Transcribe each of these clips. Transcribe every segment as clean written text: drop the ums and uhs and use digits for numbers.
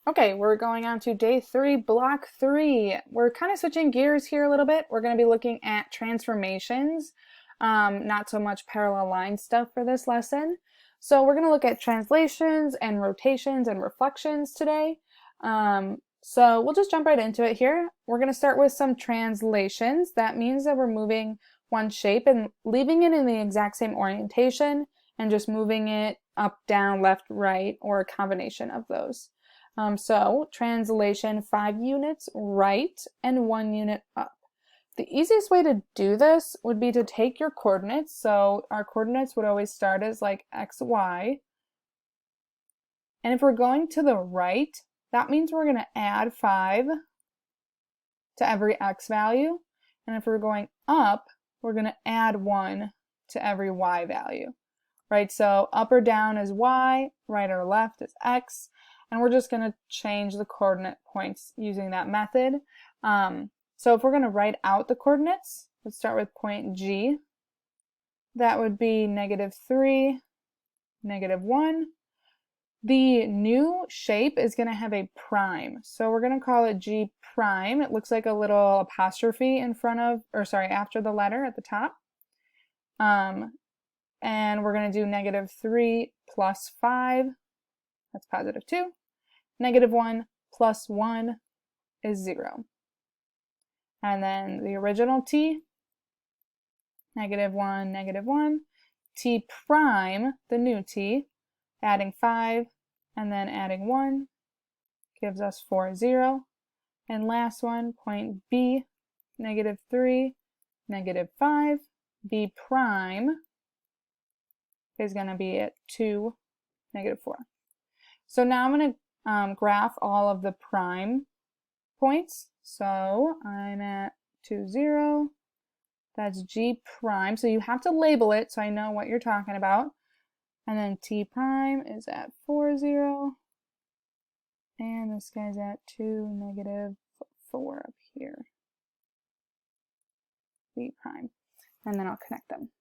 Okay, we're going on to day 3, block 3. We're kind of switching gears here a little bit. We're going to be looking at transformations, not so much parallel line stuff for this lesson. So we're going to look at translations and rotations and reflections today. So we'll just jump right into it here. We're going to start with some translations. That means that we're moving one shape and leaving it in the exact same orientation and just moving it up, down, left, right, or a combination of those. So translation 5 units right and 1 unit up. The easiest way to do this would be to take your coordinates. So our coordinates would always start as like x, y. And if we're going to the right, that means we're going to add 5 to every x value. And if we're going up, we're going to add 1 to every y value. Right? So up or down is y, right or left is x. And we're just going to change the coordinate points using that method. So if we're going to write out the coordinates, let's start with point G. That would be -3, -1. The new shape is going to have a prime. So we're going to call it G prime. It looks like a little apostrophe in front of, or sorry, after the letter at the top. And we're going to do -3 plus 5. That's +2. -1 plus 1 is 0. And then the original t, -1, -1. T prime, the new t, adding 5 and then adding 1 gives us 4, 0. And last one, point B, -3, -5. B prime is going to be at 2, -4. So now I'm going to graph all of the prime points. So I'm at 2, 0. That's G prime. So you have to label it so I know what you're talking about. And then T prime is at 4, 0. And this guy's at 2, -4 up here. B prime. And then I'll connect them.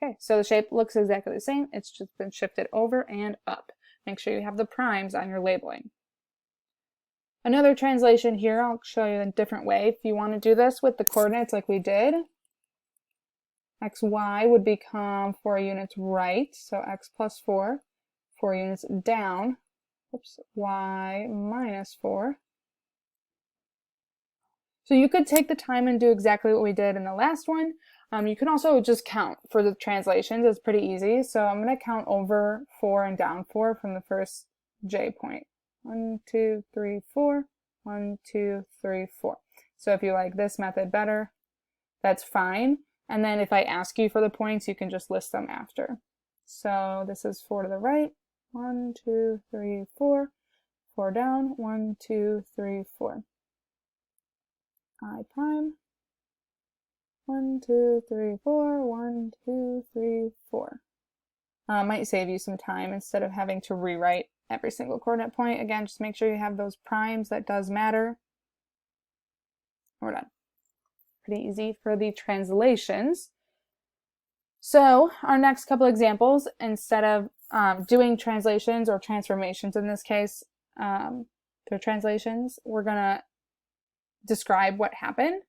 Okay, so the shape looks exactly the same. It's just been shifted over and up. Make sure you have the primes on your labeling. Another translation here, I'll show you a different way. If you want to do this with the coordinates like we did, xy would become 4 units right, so x plus 4, 4 units down, oops, y minus 4. So you could take the time and do exactly what we did in the last one. You can also just count for the translations. It's pretty easy. So I'm going to count over 4 and down 4 from the first J point. 1, 2, 3, 4. 1, 2, 3, 4. So if you like this method better, that's fine. And then if I ask you for the points, you can just list them after. So this is 4 to the right. 1, 2, 3, 4. 4 down. 1, 2, 3, 4. I prime. 1, 2, 3, 4. 1, 2, 3, 4. Might save you some time instead of having to rewrite every single coordinate point. Again, just make sure you have those primes. That does matter. We're done. Pretty easy for the translations. So our next couple examples, instead of doing translations or transformations in this case, through translations, we're going to describe what happened.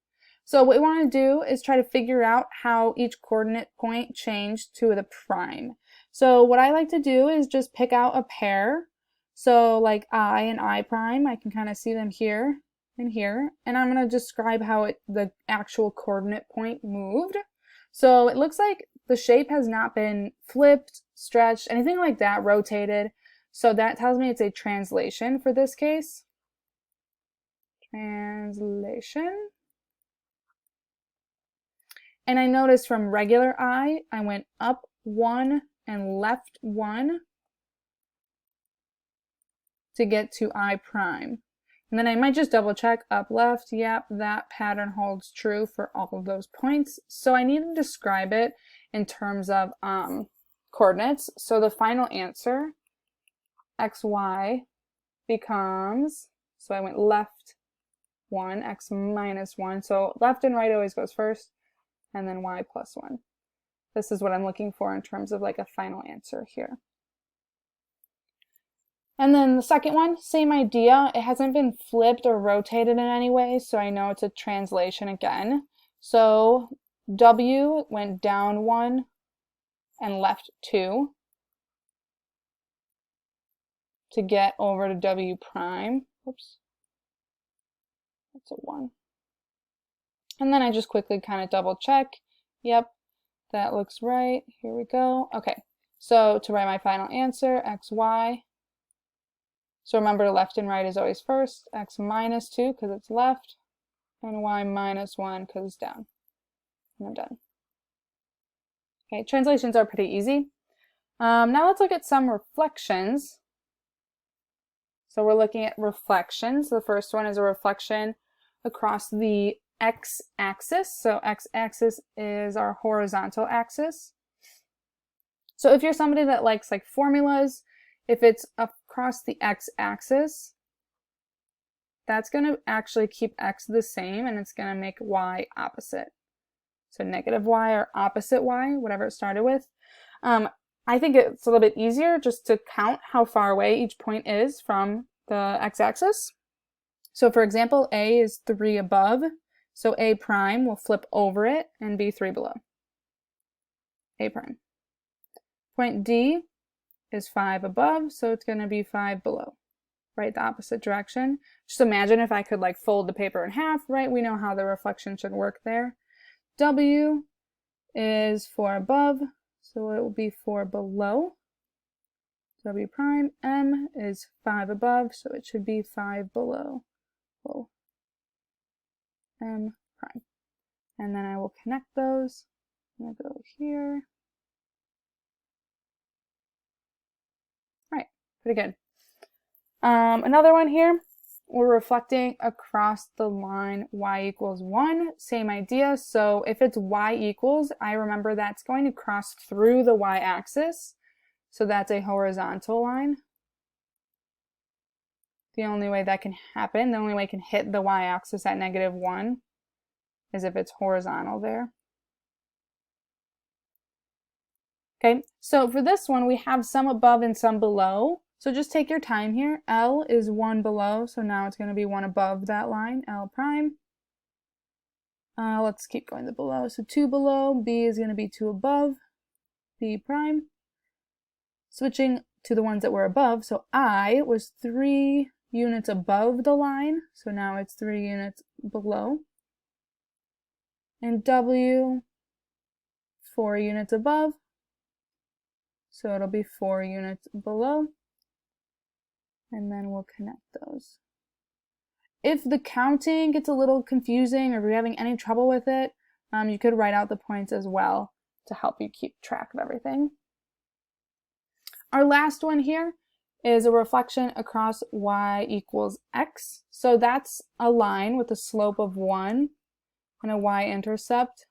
So what we want to do is try to figure out how each coordinate point changed to the prime. So what I like to do is just pick out a pair. So like I and I prime, I can kind of see them here and here. And I'm going to describe how the actual coordinate point moved. So it looks like the shape has not been flipped, stretched, anything like that, rotated. So that tells me it's a translation for this case. Translation. And I noticed from regular I went up 1 and left 1 to get to I prime. And then I might just double check up, left. Yep, that pattern holds true for all of those points. So I need to describe it in terms of coordinates. So the final answer, xy, becomes, so I went left 1, x minus 1. So left and right always goes first, and then y plus 1. This is what I'm looking for in terms of like a final answer here. And then the second one, same idea. It hasn't been flipped or rotated in any way, so I know it's a translation again. So W went down 1 and left 2 to get over to W prime. Oops. That's a 1. And then I just quickly kind of double check. Yep, that looks right. Here we go. Okay, so to write my final answer, x, y. So remember, left and right is always first. X minus 2 because it's left, and y minus 1 because it's down. And I'm done. Okay, translations are pretty easy. Now let's look at some reflections. So we're looking at reflections. The first one is a reflection across the x-axis. So x-axis is our horizontal axis. So if you're somebody that likes like formulas, if it's across the x-axis, that's going to actually keep x the same, and it's going to make y opposite. So negative y or opposite y, whatever it started with. I think it's a little bit easier just to count how far away each point is from the x-axis. So for example, A is 3 above, so A prime will flip over it and be 3 below. A prime. Point D is 5 above, so it's going to be 5 below, right? The opposite direction. Just imagine if I could like fold the paper in half, right? We know how the reflection should work there. W is 4 above, so it will be 4 below. W prime. M is 5 above, so it should be 5 below. Whoa. M prime. And then I will connect those. I'm going to go here. Right, pretty good. Another one here, we're reflecting across the line y equals 1. Same idea. So if it's y equals, I remember that's going to cross through the y-axis. So that's a horizontal line. The only way that can happen, the only way it can hit the y-axis at -1 is if it's horizontal there. Okay, so for this one, we have some above and some below. So just take your time here. L is 1 below, so now it's going to be 1 above that line, L prime. Let's keep going to below. So 2 below, B is going to be 2 above, B prime. Switching to the ones that were above, so I was 3 units above the line, so now it's 3 units below. And W, 4 units above, so it'll be 4 units below. And then we'll connect those. If the counting gets a little confusing or if you're having any trouble with it, you could write out the points as well to help you keep track of everything. Our last one here is a reflection across y equals x. So that's a line with a slope of 1 and a y-intercept,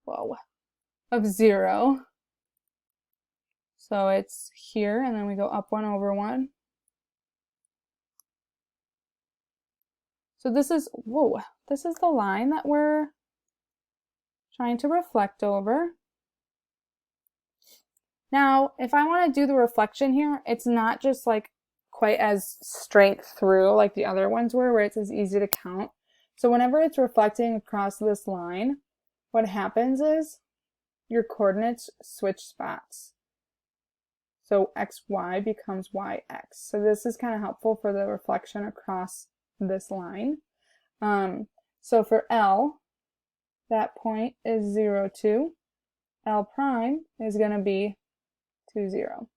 of 0. So it's here, and then we go up 1 over 1. So this is the line that we're trying to reflect over. Now, if I want to do the reflection here, it's not just like quite as straight through like the other ones were, where it's as easy to count. So whenever it's reflecting across this line, what happens is your coordinates switch spots. So xy becomes yx. So this is kind of helpful for the reflection across this line. So for L, that point is 0, 2. L prime is going to be 2, 0.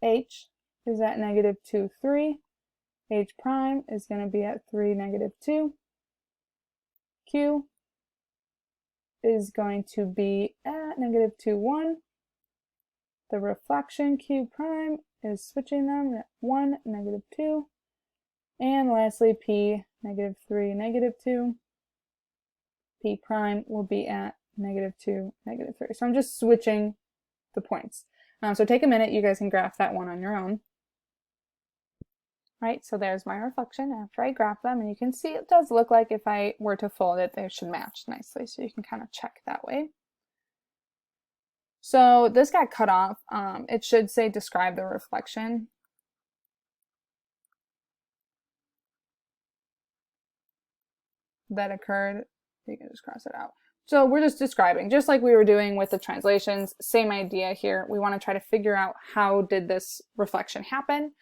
H is at -2, 3. H prime is going to be at 3, -2. Q is going to be at -2, 1. The reflection Q prime is switching them at 1, -2. And lastly, P, -3, -2. P prime will be at -2, -3. So I'm just switching the points. So take a minute, you guys can graph that one on your own. Right, so there's my reflection after I graph them, and you can see it does look like if I were to fold it, they should match nicely, so you can kind of check that way. So this got cut off. It should say describe the reflection. That occurred. You can just cross it out. So we're just describing, just like we were doing with the translations, same idea here. We want to try to figure out how did this reflection happen.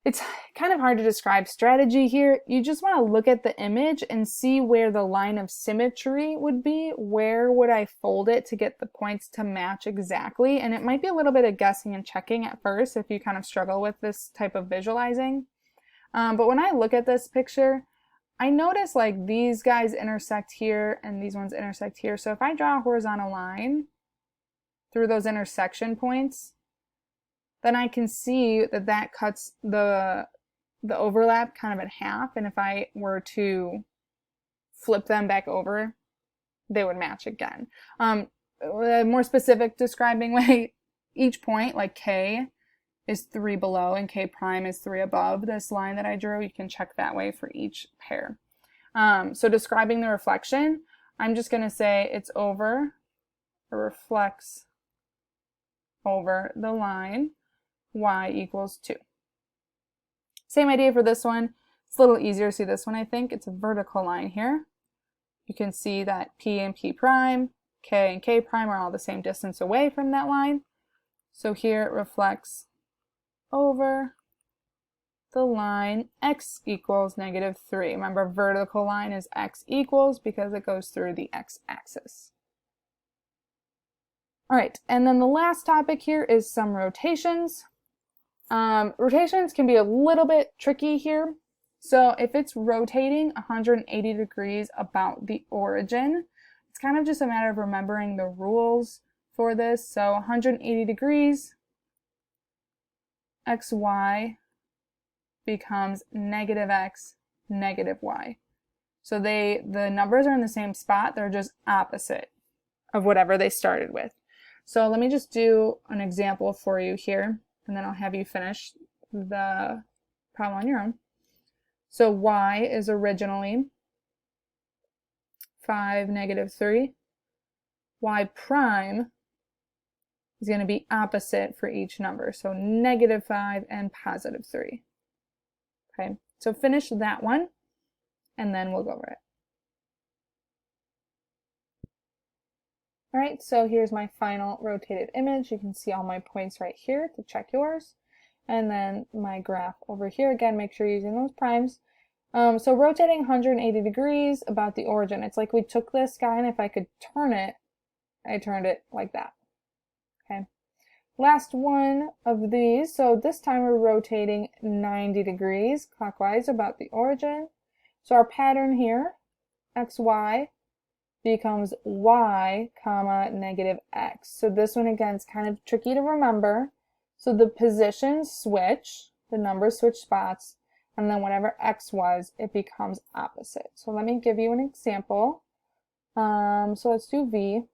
It's kind of hard to describe strategy here. You just want to look at the image and see where the line of symmetry would be. Where would I fold it to get the points to match exactly? And it might be a little bit of guessing and checking at first if you kind of struggle with this type of visualizing. But when I look at this picture, I notice like these guys intersect here and these ones intersect here. So if I draw a horizontal line through those intersection points, then I can see that that cuts the overlap kind of in half. And if I were to flip them back over, they would match again. A more specific describing way, each point, like K, is 3 below and K prime is 3 above this line that I drew. You can check that way for each pair. So describing the reflection, I'm just going to say it's over, or reflects over the line y equals 2. Same idea for this one. It's a little easier to see this one, I think. It's a vertical line here. You can see that P and P prime, K and K prime are all the same distance away from that line. So here it reflects over the line x equals -3. Remember, vertical line is x equals because it goes through the x-axis. All right, and then the last topic here is some rotations. Rotations can be a little bit tricky here. So if it's rotating 180 degrees about the origin, it's kind of just a matter of remembering the rules for this. So 180 degrees, xy becomes -x, -y. So the numbers are in the same spot, they're just opposite of whatever they started with. So let me just do an example for you here, and then I'll have you finish the problem on your own. So y is originally 5, -3. Y prime is going to be opposite for each number. So -5 and +3. Okay, so finish that one, and then we'll go over it. All right, so here's my final rotated image. You can see all my points right here to check yours. And then my graph over here. Again, make sure you're using those primes. So rotating 180 degrees about the origin. It's like we took this guy, and if I could turn it, I turned it like that. Okay. Last one of these. So this time we're rotating 90 degrees clockwise about the origin. So our pattern here, xy, becomes y, comma, -x. So this one again is kind of tricky to remember. So the positions switch, the numbers switch spots, and then whatever x was, it becomes opposite. So let me give you an example. So let's do v.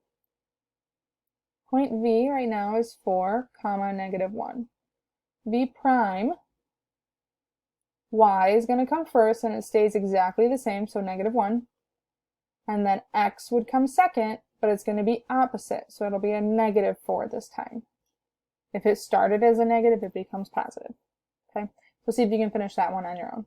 Point v right now is 4, comma, -1. v prime, y is going to come first, and it stays exactly the same, so -1. And then x would come second, but it's going to be opposite, so it'll be a -4 this time. If it started as a negative, it becomes positive. Okay, so see if you can finish that one on your own.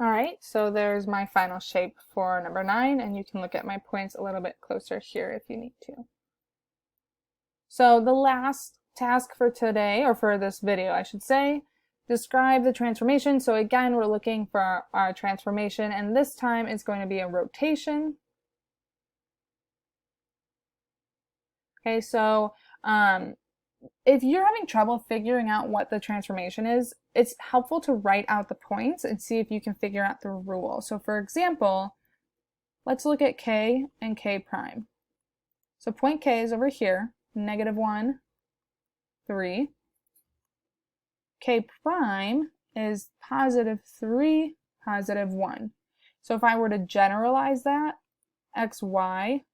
All right, so there's my final shape for number 9, and you can look at my points a little bit closer here if you need to. So the last task for today, or for this video, I should say, describe the transformation. So again, we're looking for our transformation, and this time it's going to be a rotation. Okay, so if you're having trouble figuring out what the transformation is, it's helpful to write out the points and see if you can figure out the rule. So for example, let's look at k and k prime. So point k is over here, -1, 3. K prime is +3, +1. So if I were to generalize that, xy,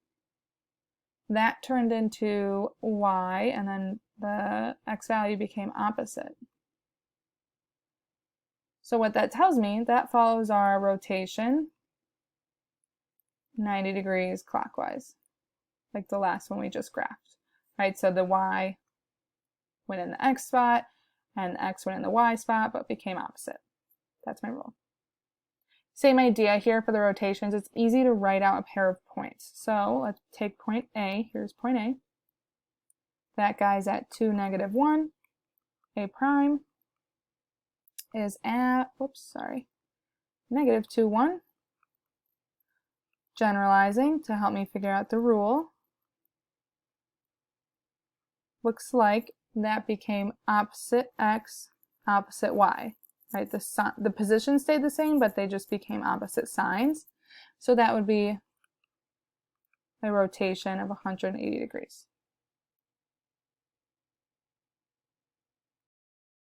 that turned into y, and then the x value became opposite. So what that tells me, that follows our rotation 90 degrees clockwise, like the last one we just graphed, right? So the y went in the x spot and the x went in the y spot, but became opposite. That's my rule. Same idea here for the rotations. It's easy to write out a pair of points. So let's take point A. Here's point A. That guy's at 2, -1. A prime is at, -2, 1. Generalizing to help me figure out the rule. Looks like that became opposite x, opposite y. Right? The position stayed the same, but they just became opposite signs. So that would be a rotation of 180 degrees.